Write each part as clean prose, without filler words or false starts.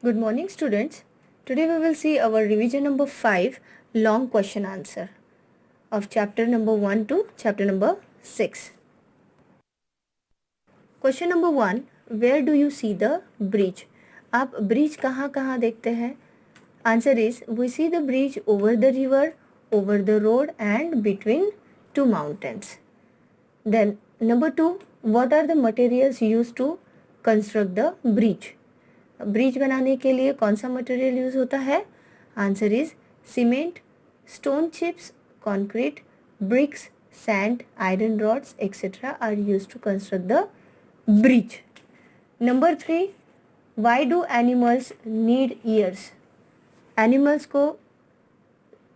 Good morning, students. Today we will see our revision number 5 long question answer of chapter number 1 to chapter number 6. Question number 1, where do you see the bridge? आप bridge कहाँ कहाँ देखते हैं? Answer is, we see the bridge over the river, over the road and between two mountains. Then number 2, what are the materials used to construct the bridge? Bridge बनाने के लिए कौन सा मटेरियल यूज होता है? Answer is cement, stone chips, concrete, bricks, sand, iron rods etcetera are use to construct the bridge. Number 3, why do animals need ears? Animals को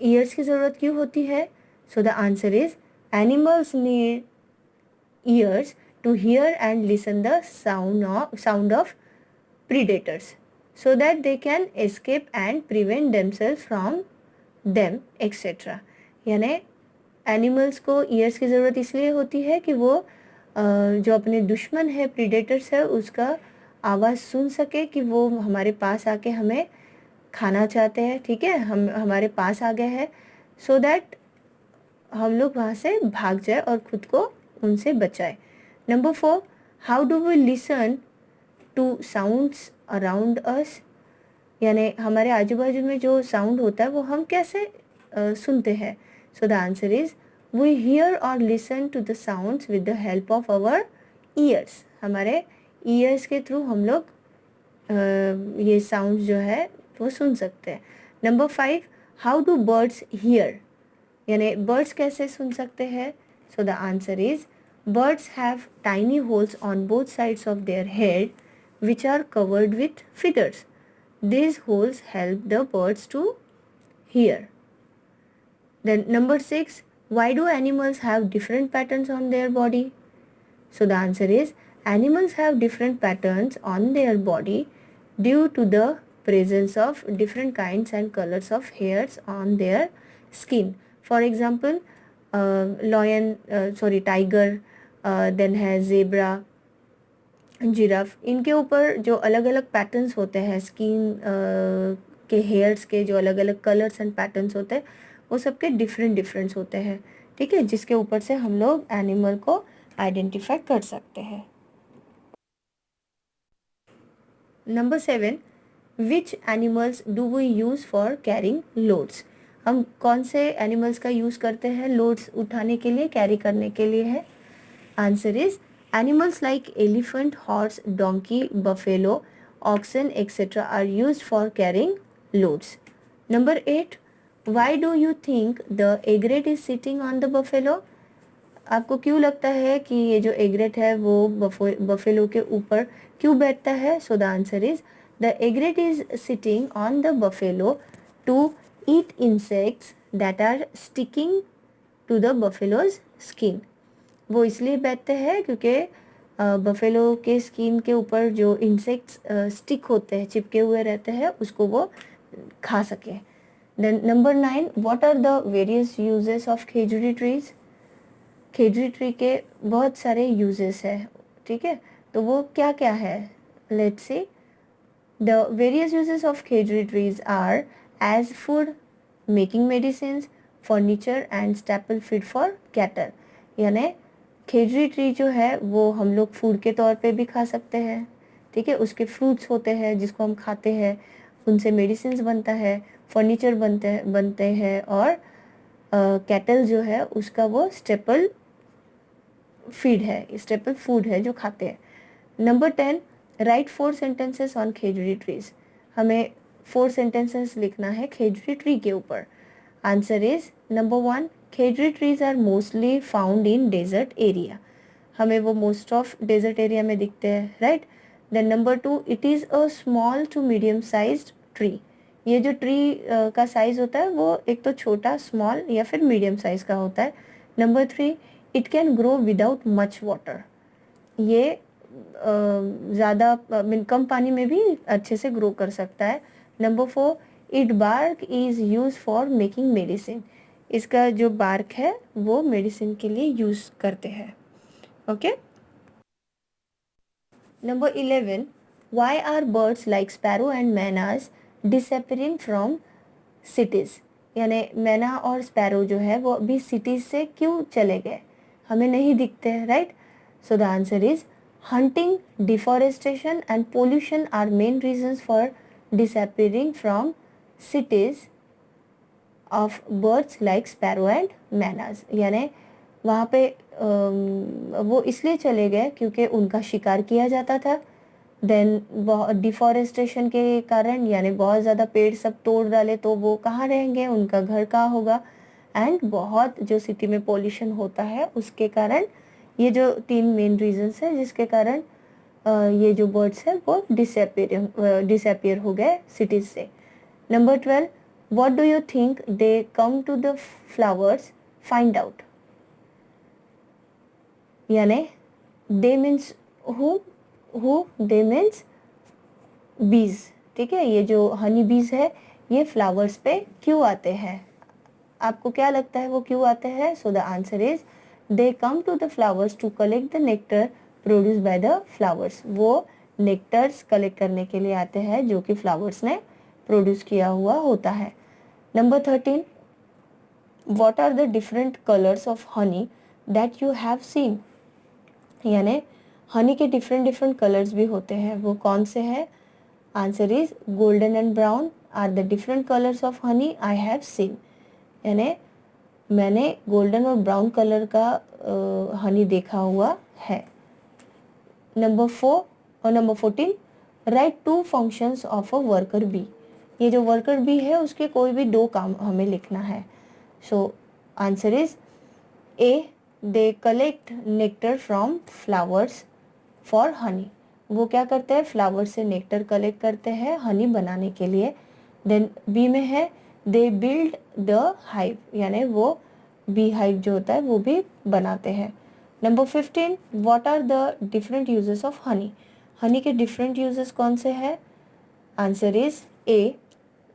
ears की ज़रूरत क्यों होती है? So the answer is animals need ears to hear and listen the sound of predators so that they can escape and prevent themselves from them etc. यानी animals को ears की ज़रूरत इसलिए होती है कि वो जो अपने दुश्मन है, प्रीडेटर्स है, उसका आवाज़ सुन सके कि वो हमारे पास आके हमें खाना चाहते हैं. ठीक है, हम हमारे पास आ गए हैं, सो दैट हम लोग वहाँ से भाग जाए और खुद को उनसे बचाए. Number 4, how do we listen to sounds around us? यानी हमारे आजू बाजू में जो साउंड होता है वो हम कैसे सुनते हैं? So the answer is we hear और listen to the sounds with the help of our ears. हमारे ईयर्स के थ्रू हम लोग ये साउंड जो है वो सुन सकते हैं. Number 5, how do birds here? यानी बर्ड्स कैसे सुन सकते हैं? So the answer is birds have tiny holes on both sides of their head which are covered with feathers. These holes help the birds to hear. Then number 6, why do animals have different patterns on their body? So the answer is animals have different patterns on their body due to the presence of different kinds and colors of hairs on their skin. For example, tiger, then है zebra, giraffe. इनके ऊपर जो अलग अलग patterns होते हैं skin के, hairs के जो अलग अलग कलर्स एंड पैटर्न्स होते हैं वो सबके डिफरेंट होते हैं. ठीक है, जिसके ऊपर से हम लोग एनिमल को आइडेंटिफाई कर सकते हैं. Number 7, which animals do we use for carrying loads? हम कौन से एनिमल्स का यूज़ करते हैं लोड्स उठाने के लिए, कैरी करने के लिए है? Answer is animals like elephant, horse, donkey, buffalo, oxen, etc. are used for carrying loads. Number 8, why do you think the egret is sitting on the buffalo? आपको क्यों लगता है कि ये जो एग्रेट है वो बफेलो के ऊपर क्यों बैठता है? So the answer is the egret is sitting on the buffalo to eat insects that are sticking to the buffalo's skin. वो इसलिए बैठते हैं क्योंकि बफेलो के स्किन के ऊपर जो इंसेक्ट्स स्टिक होते हैं, चिपके हुए रहते हैं, उसको वो खा सके. Then number 9, what are the various uses of khejri trees? Khejri tree के बहुत सारे यूजेस हैं. ठीक है, तो वो क्या क्या है? Let's see. The various uses of khejri trees are as food, making medicines, furniture and staple feed for cattle. यानी खेजूरी ट्री जो है वो हम लोग फूड के तौर पे भी खा सकते हैं. ठीक है, उसके फ्रूट्स होते हैं जिसको हम खाते हैं, उनसे मेडिसिन्स बनता है, फर्नीचर बनते हैं और कैटल जो है उसका वो स्टेपल फीड है, स्टेपल फूड है जो खाते हैं. Number 10, write 4 sentences on khejri trees. हमें 4 सेंटेंसेस लिखना है खेजूरी ट्री के ऊपर. Answer is number 1, khejri trees are mostly found in desert area. हमें वो मोस्ट ऑफ डेजर्ट एरिया में दिखते हैं, right. Then number 2, it is a small to medium sized tree. ये जो ट्री का साइज होता है वो एक तो छोटा, स्मॉल या फिर मीडियम साइज का होता है. Number 3, it can grow without much water. ये ज़्यादा कम पानी में भी अच्छे से ग्रो कर सकता है. Number 4, it bark is use for making medicine. इसका जो बार्क है वो मेडिसिन के लिए यूज़ करते हैं. Okay. Number 11, why are birds like sparrows and mynas disappearing from cities, यानी मैना और स्पैरो जो है वो अभी सिटीज़ से क्यों चले गए, हमें नहीं दिखते हैं, right? So the answer is hunting, deforestation and pollution are main reasons for disappearing from cities of birds like sparrow and manas। यानी वहाँ पे वो इसलिए चले गए क्योंकि उनका शिकार किया जाता था। देन डिफॉरेस्टेशन के कारण, यानी बहुत ज़्यादा पेड़ सब तोड़ डाले तो वो कहाँ रहेंगे, उनका घर कहाँ होगा। एंड बहुत जो सिटी में पोल्यूशन होता है उसके कारण, ये जो 3 मेन रीजंस है जिसके कारण ये जो बर्ड्स है वो डिसअपियर हो गए सिटीज से। Number 12, what do you think they come to the flowers find out, यानी they means who they means bees, ठीक है। ये जो हनी बीज है ये फ्लावर्स पे क्यों आते हैं, आपको क्या लगता है वो क्यों आते हैं? So the answer is they come to the flowers to collect the nectar produce by the flowers. वो नेक्टर्स कलेक्ट करने के लिए आते हैं जो कि फ्लावर्स ने प्रोड्यूस किया हुआ होता है। Number 13, what are the different colours of honey that you have seen, यानी हनी के डिफरेंट डिफरेंट कलर्स भी होते हैं, वो कौन से हैं? Answer is golden and brown are the different colours of honey I have seen, यानी मैंने गोल्डन और ब्राउन कलर का हनी देखा हुआ है। Number 14, right 2 functions of a worker bee. ये जो वर्कर बी है उसके कोई भी 2 काम हमें लिखना है। So answer is A, they collect nectar from flowers for Honey. वो क्या करते हैं, फ्लावर से नेक्टर कलेक्ट करते हैं हनी बनाने के लिए। देन बी में है दे बिल्ड द हाइव, यानी वो बी हाइव जो होता है वो भी बनाते हैं। Number 15, what are the different uses of honey. Honey के डिफरेंट यूजेस कौन से हैं? Answer is A,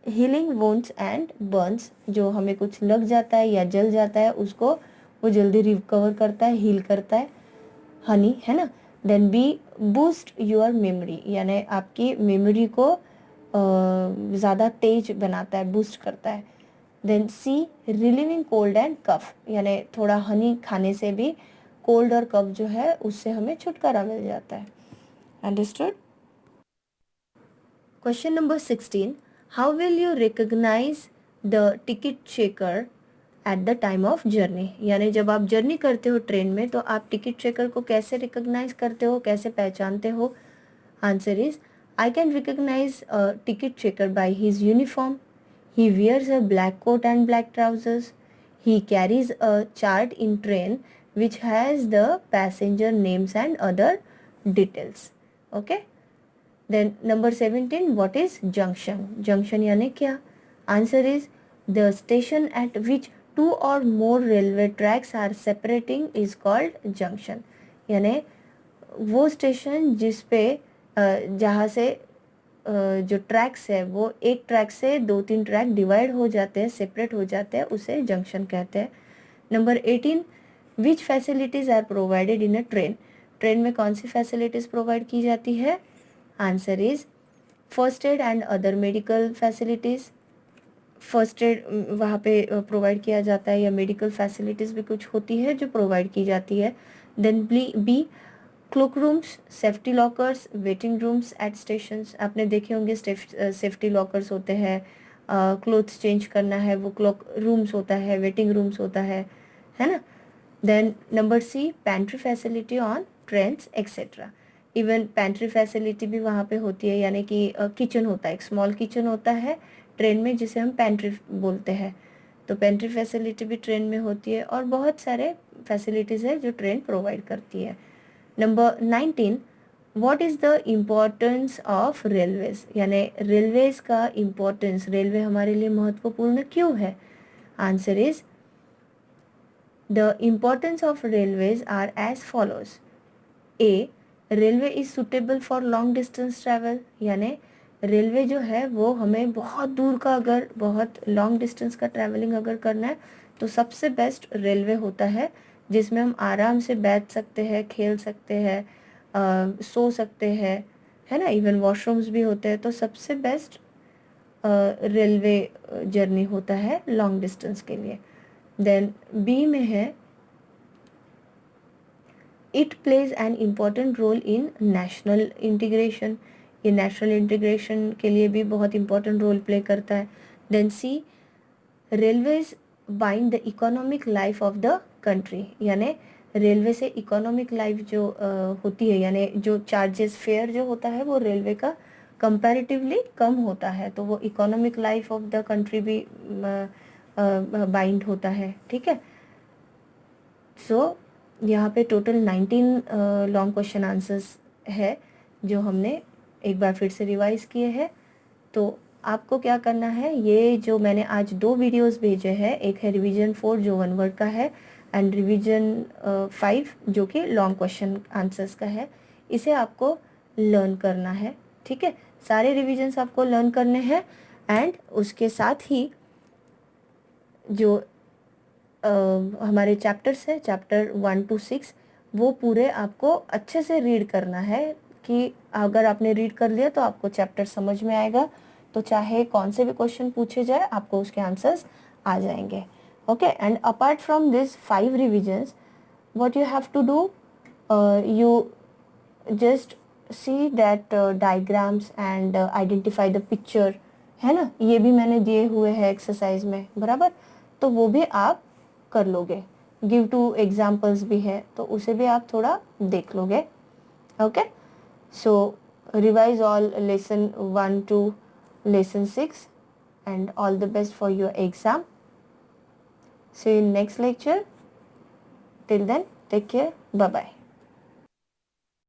healing wounds and burns, जो हमें कुछ लग जाता है या जल जाता है उसको वो जल्दी रिकवर करता है, हील करता है हनी, है ना। Then B, boost your memory, यानी आपकी मेमोरी को ज़्यादा तेज बनाता है, बूस्ट करता है। Then C, relieving cold and cough, यानी थोड़ा हनी खाने से भी कोल्ड और कफ जो है उससे हमें छुटकारा मिल जाता है। Understood? Question number 16, how will you recognise the ticket checker at the time of journey, यानी जब आप जर्नी करते हो ट्रेन में तो आप टिकट चेकर को कैसे रिकग्नाइज करते हो, कैसे पहचानते हो? Answer is I can recognise a ticket checker by his uniform, he wears a black coat and black trousers, he carries a chart in train which has the passenger names and other details. Okay, then number 17, what is junction? Junction यानी क्या? Answer is the station at which 2 or more railway tracks are separating is called junction, यानी वो station जिस पे जहाँ से जो tracks है वो एक ट्रैक से 2-3 ट्रैक डिवाइड हो जाते हैं, सेपरेट हो जाते हैं, उसे जंक्शन कहते हैं। Number 18, which facilities are provided in a train. Train में कौन सी फैसिलिटीज़ प्रोवाइड की जाती है? Answer is first aid and other medical facilities. First aid वहाँ पे प्रोवाइड किया जाता है, या मेडिकल फैसिलिटीज़ भी कुछ होती है जो प्रोवाइड की जाती है। Then B, cloak rooms, safety lockers, waiting rooms at stations. आपने देखे होंगे सेफ्टी लॉकर्स होते हैं, क्लोथ्स चेंज करना है वो क्लॉक रूम्स होता है, वेटिंग रूम्स होता है ना। Then number C, pantry facility on trains etcetera. Even pantry facility भी वहाँ पे होती है, यानी कि किचन होता है, एक स्मॉल किचन होता है ट्रेन में जिसे हम पैंट्री बोलते हैं। तो पैंट्री फैसिलिटी भी ट्रेन में होती है, और बहुत सारे फैसिलिटीज़ है जो ट्रेन प्रोवाइड करती है। Number 19, what is the importance of railways, यानी रेलवेज का इम्पोर्टेंस, रेलवे हमारे लिए महत्वपूर्ण क्यों है? Answer is the importance of railways are as follows. A, railway is suitable for long distance travel, यानी रेलवे जो है वो हमें बहुत दूर का, अगर बहुत लॉन्ग डिस्टेंस का ट्रैवलिंग अगर करना है तो सबसे बेस्ट रेलवे होता है, जिसमें हम आराम से बैठ सकते हैं, खेल सकते हैं, सो सकते हैं, है ना, इवन वॉशरूम्स भी होते हैं। तो सबसे बेस्ट रेलवे जर्नी होता है लॉन्ग डिस्टेंस के लिए। देन बी में है it plays an important role in national integration, ये नेशनल इंटीग्रेशन के लिए भी बहुत इंपॉर्टेंट रोल प्ले करता है। Then C railways bind the economic life of the country, यानी रेलवे से इकोनॉमिक लाइफ जो होती है, यानी जो चार्जेस फेयर जो होता है वो रेलवे का कंपैरेटिवली कम होता है, तो वो economic life of the country भी बाइंड होता है। ठीक है, सो यहाँ पे टोटल 19 लॉन्ग क्वेश्चन आंसर्स है जो हमने एक बार फिर से रिवाइज किए हैं। तो आपको क्या करना है, ये जो मैंने आज 2 वीडियोस भेजे हैं, एक है रिवीजन 4 जो 1 वर्ड का है एंड रिवीजन 5 जो कि लॉन्ग क्वेश्चन आंसर्स का है, इसे आपको लर्न करना है। ठीक है, सारे रिविजन्स आपको लर्न करने हैं एंड उसके साथ ही जो हमारे चैप्टर्स है, चैप्टर 1 to 6, वो पूरे आपको अच्छे से रीड करना है कि अगर आपने रीड कर लिया तो आपको चैप्टर समझ में आएगा, तो चाहे कौन से भी क्वेश्चन पूछे जाए आपको उसके आंसर्स आ जाएंगे। Okay, and apart from this 5 revisions what you have to do, you just see that diagrams and identify the picture, है ना, ये भी मैंने दिए हुए हैं एक्सरसाइज में, बराबर, तो वो भी आप कर लोगे। गिव टू एग्जाम्पल्स भी है तो उसे भी आप थोड़ा देख लोगे। Okay, so revise all lesson 1 to lesson 6 and all the best for your exam. See you in next lecture, till then take care, bye bye.